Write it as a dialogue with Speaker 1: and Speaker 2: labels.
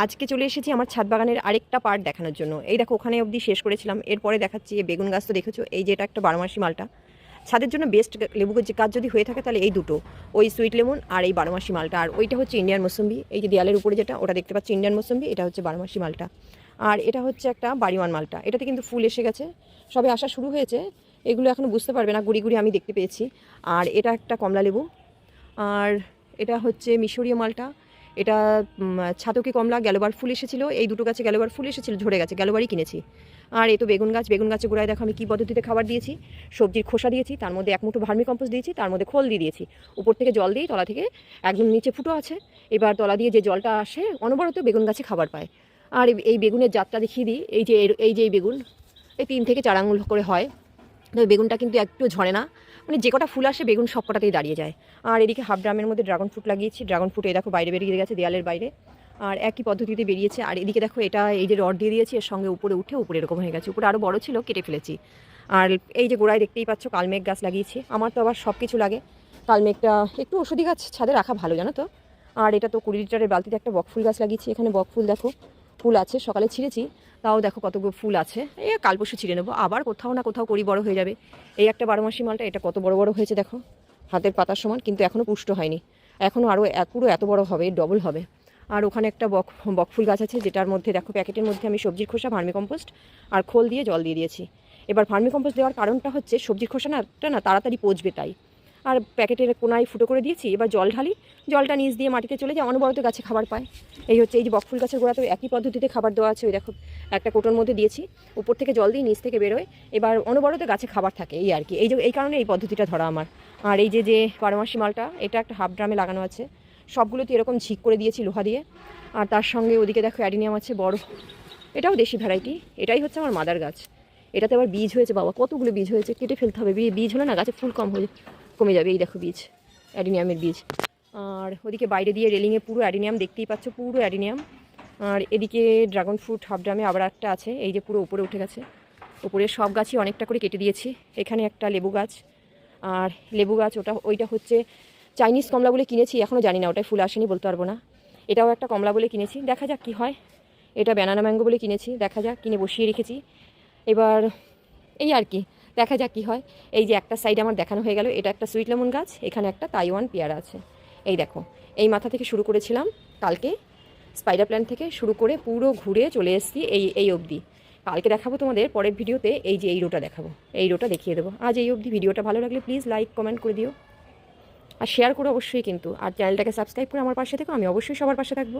Speaker 1: আজকে চলে এসেছি আমার ছাদ বাগানের আরেকটা পার্ট দেখানোর জন্য। এই দেখো ওখানে অবধি শেষ করেছিলাম, এরপরে দেখাচ্ছি এই বেগুন গাছ। তো দেখেছো এই যে এটা একটা বারোমাসি মালটা। ছাদের জন্য বেস্ট লেবু গাছ যদি হয়ে থাকে তাহলে এই দুটো, ওই সুইট লেমন আর এই বারোমাসি মালটা। আর ওইটা হচ্ছে ইন্ডিয়ান মৌসুম্বি, এই যে দেয়ালের উপরে যেটা ওটা দেখতে পাচ্ছি ইন্ডিয়ান মৌসুম্বি, এটা হচ্ছে বারোমাসি মালটা। আর এটা হচ্ছে একটা বাড়িওয়ান মালটা, এটাতে কিন্তু ফুল এসে গেছে, সবে আসা শুরু হয়েছে। এগুলো এখনও বুঝতে পারবে না, গুড়ি গুড়ি আমি দেখতে পেয়েছি। আর এটা একটা কমলা লেবু। আর এটা হচ্ছে মিশরীয় মালটা। এটা ছাতকি কমলা, গ্যালোবার ফুল এসেছিলো, এই দুটো গাছে গ্যালোবার ফুল এসেছিলো, ঝরে গেছে, গ্যালোবারই কিনেছি। আর এই তো বেগুন গাছ, বেগুন গাছের গোড়ায় দেখো আমি কী পদ্ধতিতে খাবার দিয়েছি। সবজির খোসা দিয়েছি, তার মধ্যে এক মুঠো ভার্মি কম্পোস্ট দিয়েছি, তার মধ্যে খোল দিয়ে দিয়েছি, উপর থেকে জল দিই, তলা থেকে একদম নিচে ফুটো আছে। এবার তলা দিয়ে যে জলটা আসে অনবরত বেগুন গাছে খাবার পায়। আর এই বেগুনের জাতটা দেখিয়ে দিই, এই যে এই বেগুন এই 3 থেকে 4 আঙুল করে হয়। তবে বেগুনটা কিন্তু একটু ঝরে না, মানে যে কটা ফুল আসে বেগুন সব কটাতেই দাঁড়িয়ে যায়। আর এদিকে হাফ ড্রামের মধ্যে ড্রাগন ফ্রুট লাগিয়েছি, ড্রাগন ফ্রুট এই দেখো বাইরে বেরিয়ে গেছে দেয়ালের বাইরে, আর একই পদ্ধতিতে বেরিয়েছে। আর এদিকে দেখো এটা এই যে রড দিয়ে দিয়েছি, এর সঙ্গে উপরে উঠে উপরে এরকম হয়ে গেছে, উপরে আরও বড় ছিল কেটে ফেলেছি। আর এই যে গোড়ায় দেখতেই পাচ্ছ কালমেঘ গাছ লাগিয়েছি, আমার তো আবার সব কিছু লাগে। কালমেঘটা একটু ওষুধি গাছ ছাদে রাখা ভালো, জানো তো। আর এটা তো 20 লিটারের বালতিতে একটা বকফুল গাছ লাগিয়েছি, এখানে বকফুল দেখো ফুল আছে, সকালে ছিঁড়েছি, তাও দেখো কতগুলো ফুল আছে। এই কাল পরশু ছিঁড়ে নেবো, আবার কোথাও না কোথাও করি বড় হয়ে যাবে। এই একটা বারোমাসি মালটা, এটা কত বড় বড় হয়েছে দেখো, হাতের পাতার সমান, কিন্তু এখনও পুষ্ট হয়নি, এখনও আরও পুরো এত বড় হবে, ডবল হবে। আর ওখানে একটা বকফুল গাছ আছে, যেটার মধ্যে দেখো প্যাকেটের মধ্যে আমি সবজির খোসা, ভার্মি কম্পোস্ট আর খোল দিয়ে জল দিয়ে দিয়েছি। এবার ভার্মি কম্পোস্ট দেওয়ার কারণটা হচ্ছে সবজির খোসাটা না তাড়াতাড়ি পচবে তাই। আর প্যাকেটের কোনায় ফুটো করে দিয়েছি, এবার জল ঢালি, জলটা নিচ দিয়ে মাটিতে চলে যায়, অনবরত গাছে খাবার পায়। এই হচ্ছে এই যে বকফুল গাছের গোড়াতেও একই পদ্ধতিতে খাবার দেওয়া আছে, ওই দেখো একটা কোটোর মধ্যে দিয়েছি, উপর থেকে জল দিই, নিচ থেকে বেরোয়, এবার অনবরত গাছে খাবার থাকে, এই আর কি। এই কারণে এই পদ্ধতিটা ধরা আমার। আর এই যে বারোমাসি মালটা, এটা একটা হাফ ড্রামে লাগানো আছে, সবগুলোতে এরকম ঝিক করে দিয়েছি লোহা দিয়ে। আর তার সঙ্গে ওদিকে দেখো অ্যাডিনিয়াম আছে বড়, এটাও দেশি ভ্যারাইটি, এটাই হচ্ছে আমার মাদার গাছ। এটাতে আবার বীজ হয়েছে বাবা, কতগুলো বীজ হয়েছে, কেটে ফেলতে হবে, বীজ হলে না গাছে ফুল কমে যাবে। এই দেখো বীজ, অ্যাডিনিয়ামের বীজ। আর ওদিকে বাইরে দিয়ে রেলিংয়ে পুরো অ্যাডিনিয়াম, দেখতেই পাচ্ছ পুরো অ্যাডিনিয়াম। আর এদিকে ড্রাগন ফ্রুট হাফ ড্রামে আবার একটা আছে, এই যে পুরো উপরে উঠে গেছে, উপরে সব গাছই অনেকটা করে কেটে দিয়েছি। এখানে একটা লেবু গাছ, আর লেবু গাছ ওইটা হচ্ছে চাইনিজ কমলা বলে কিনেছি, এখনও জানি না ওটাই ফুল আসেনি, বলতে পারবো না। এটাও একটা কমলা বলে কিনেছি, দেখা যাক কী হয়। এটা ব্যানানা ম্যাঙ্গো বলে কিনেছি, দেখা যাক, কিনে বসিয়ে রেখেছি। এবার এই আর কি, দেখা যাক কী হয়। এই যে একটা সাইড আমার দেখানো হয়ে গেল, এটা একটা সুইট লেমন গাছ, এখানে একটা তাইওয়ান পেয়ারা আছে। এই দেখো এই মাথা থেকে শুরু করেছিলাম কালকে, স্পাইডার প্ল্যান্ট থেকে শুরু করে পুরো ঘুরে চলে এসেছি এই অবধি। কালকে দেখাবো তোমাদের পরের ভিডিওতে, এই যে এই রোটা দেখাবো, এই রোটা দেখিয়ে দেবো। আজ এই অবধি, ভিডিওটা ভালো লাগলে প্লিজ লাইক কমেন্ট করে দিও, আর শেয়ার করো অবশ্যই কিন্তু। আর চ্যানেলটাকে সাবস্ক্রাইব করে আমার পাশে থেকো, আমি অবশ্যই সবার পাশে থাকবো।